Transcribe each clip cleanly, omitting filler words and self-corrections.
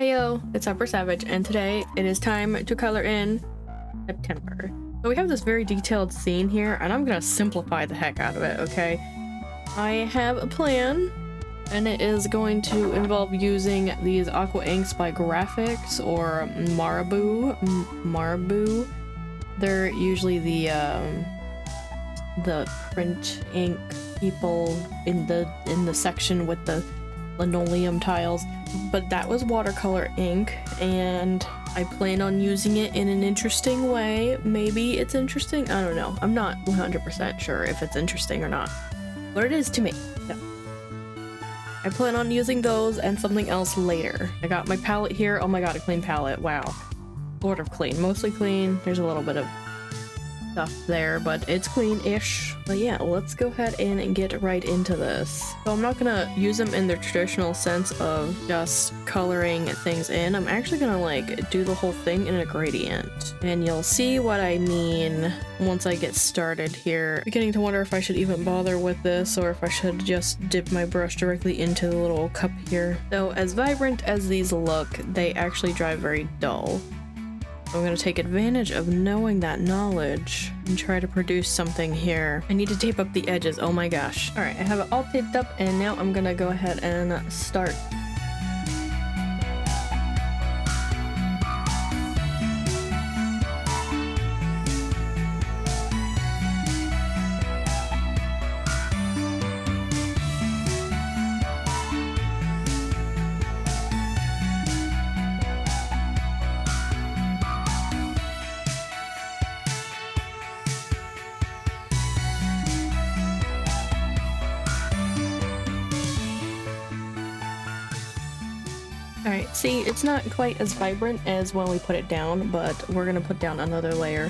Heyo, it's Upper Savage, and today it is time to color in September. So we have this very detailed scene here, and I'm gonna simplify the heck out of it, okay? I have a plan, and it is going to involve using these aqua inks by Graphics or Marabou. They're usually the print ink people in the section with the linoleum tiles. But that was watercolor ink, and I plan on using it in an interesting way. Maybe it's interesting, I don't know. I'm not 100% sure if it's interesting or not, but it is to me. So I plan on using those and something else later. I got my palette here. Oh my god, a clean palette. Wow. Sort of clean. Mostly clean. There's a little bit of stuff there, but it's clean-ish. But yeah, let's go ahead and get right into this. So I'm not gonna use them in their traditional sense of just coloring things in. I'm actually gonna like do the whole thing in a gradient, and you'll see what I mean once I get started here. Beginning to wonder if I should even bother with this or if I should just dip my brush directly into the little cup here. So as vibrant as these look, they actually dry very dull. I'm gonna take advantage of knowing that knowledge and try to produce something here. I need to tape up the edges. Oh my gosh. All right, I have it all taped up, and now I'm gonna go ahead and start. Alright, see, it's not quite as vibrant as when we put it down, but we're gonna put down another layer.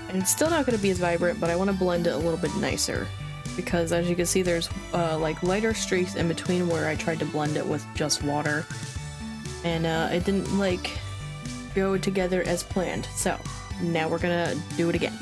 And it's still not gonna be as vibrant, but I want to blend it a little bit nicer. Because as you can see, there's like lighter streaks in between where I tried to blend it with just water. And it didn't like go together as planned. So now we're gonna do it again.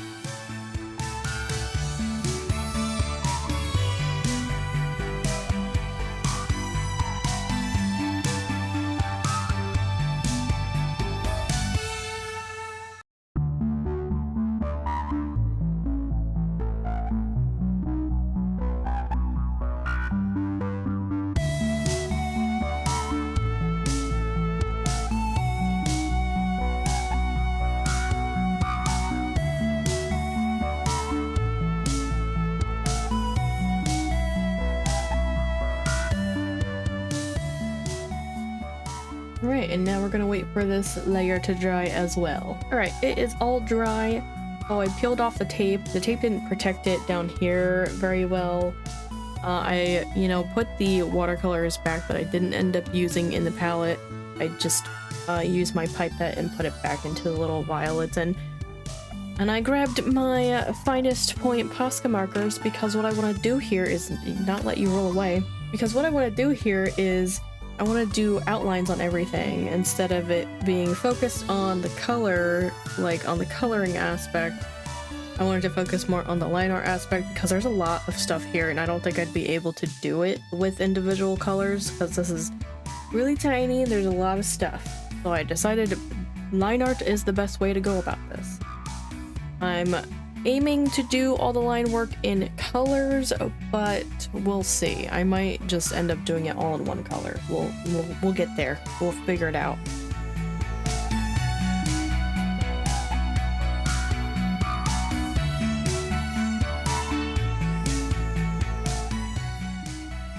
Alright, and now we're gonna wait for this layer to dry as well. Alright, it is all dry. Oh, I peeled off the tape. The tape didn't protect it down here very well. I put the watercolors back that I didn't end up using in the palette. I just used my pipette and put it back into the little violets, and I grabbed my finest point Posca markers because what I want to do here is not let you roll away. Because what I want to do here is I want to do outlines on everything instead of it being focused on the color, like on the coloring aspect. I wanted to focus more on the line art aspect because there's a lot of stuff here, and I don't think I'd be able to do it with individual colors because this is really tiny. There's a lot of stuff. So I decided line art is the best way to go about this. I'm aiming to do all the line work in colors, but we'll see. I might just end up doing it all in one color. We'll get there. We'll figure it out.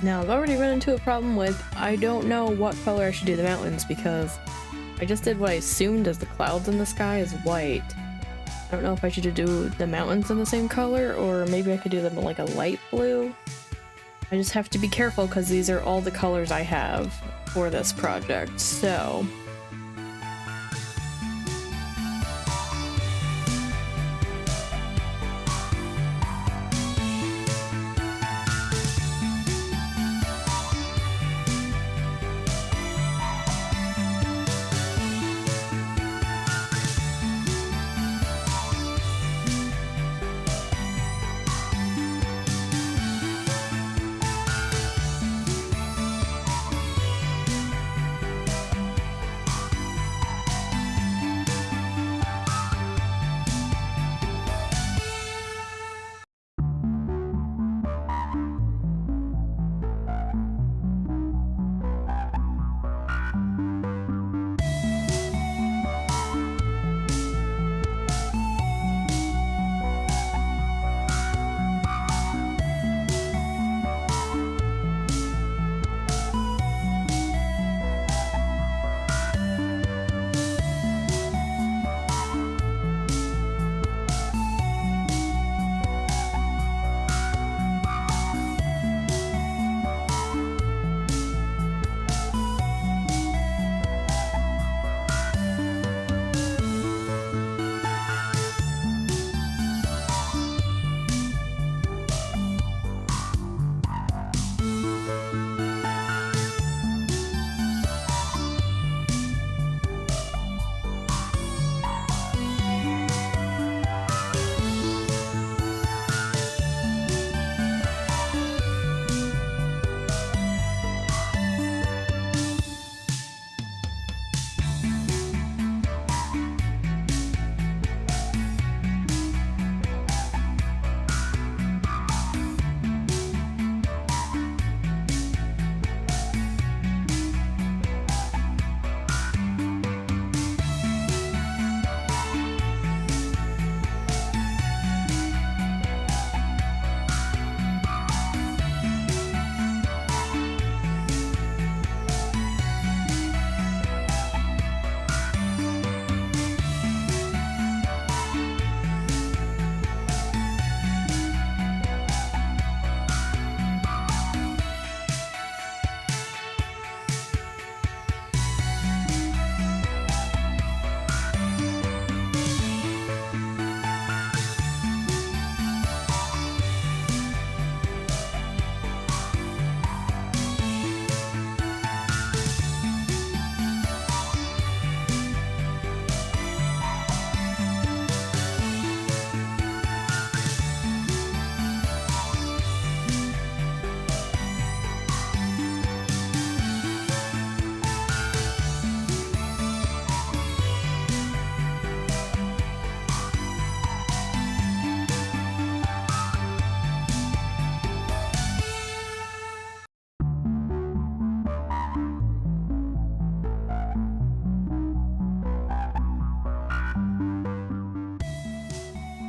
Now I've already run into a problem with I don't know what color I should do the mountains because I just did what I assumed as the clouds in the sky is white. I don't know if I should do the mountains in the same color, or maybe I could do them in like a light blue. I just have to be careful because these are all the colors I have for this project, so...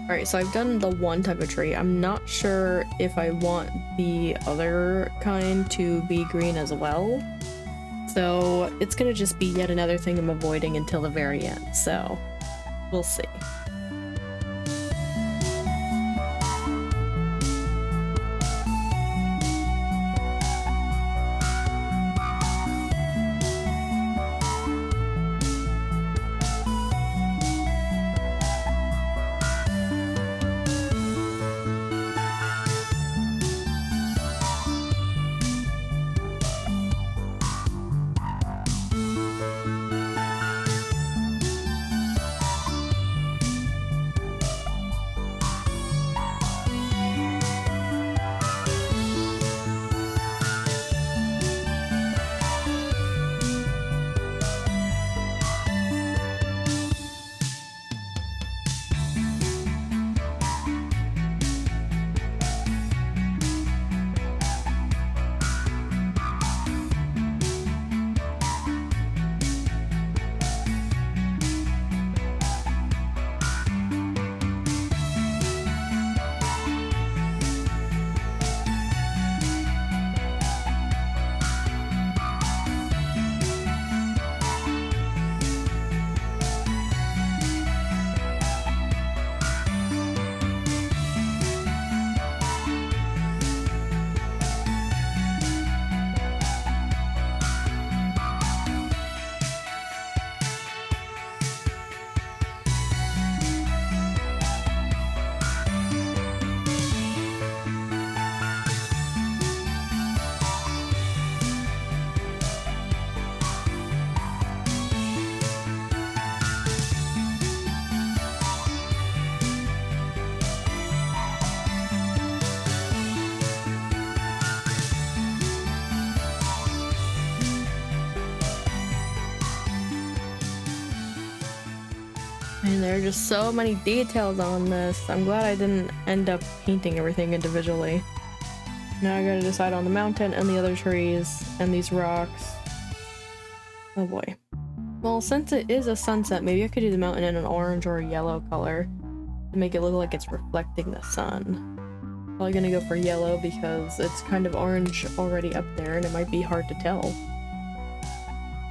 Alright, so I've done the one type of tree. I'm not sure if I want the other kind to be green as well. So it's gonna just be yet another thing I'm avoiding until the very end, so we'll see. And there are just so many details on this. I'm glad I didn't end up painting everything individually. Now I gotta decide on the mountain and the other trees and these rocks. Oh boy. Well, since it is a sunset, maybe I could do the mountain in an orange or a yellow color to make it look like it's reflecting the sun. Probably gonna go for yellow because it's kind of orange already up there and it might be hard to tell.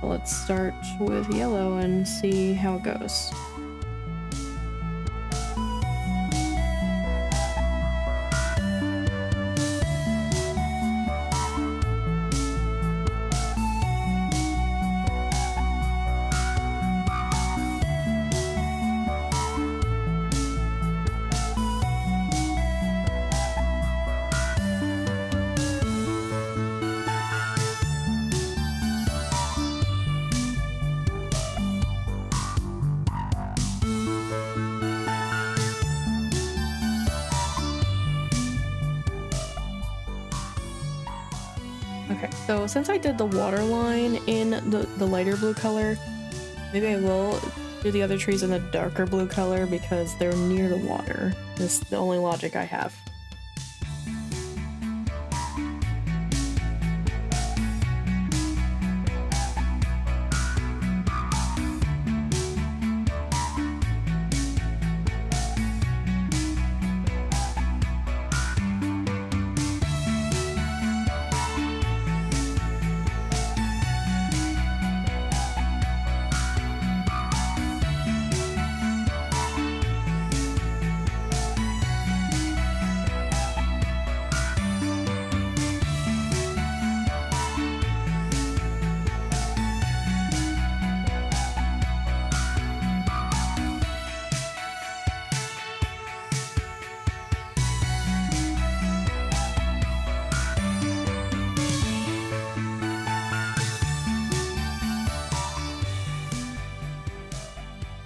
So let's start with yellow and see how it goes. Okay, so since I did the water line in the lighter blue color, maybe I will do the other trees in the darker blue color because they're near the water. That's the only logic I have.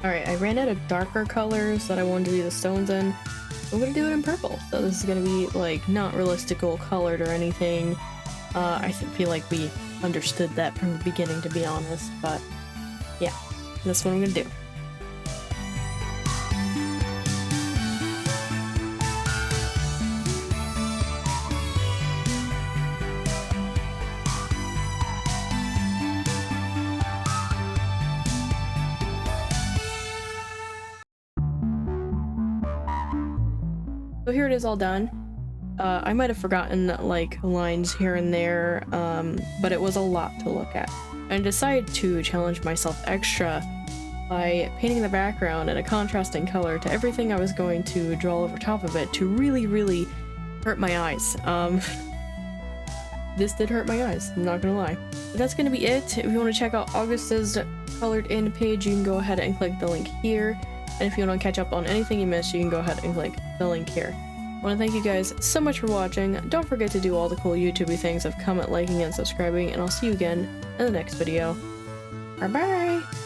Alright, I ran out of darker colors that I wanted to do the stones in. I'm gonna do it in purple. So this is gonna be like not realistical colored or anything. I feel like we understood that from the beginning, to be honest, but yeah, that's what I'm gonna do. So here it is all done. I might have forgotten like lines here and there, but it was a lot to look at. And I decided to challenge myself extra by painting the background in a contrasting color to everything I was going to draw over top of it to really, really hurt my eyes. This did hurt my eyes, I'm not gonna lie. But that's gonna be it. If you want to check out August's colored in page, you can go ahead and click the link here. And if you want to catch up on anything you missed, you can go ahead and click the link here. I want to thank you guys so much for watching. Don't forget to do all the cool YouTubey things of comment, liking, and subscribing, and I'll see you again in the next video. Bye bye!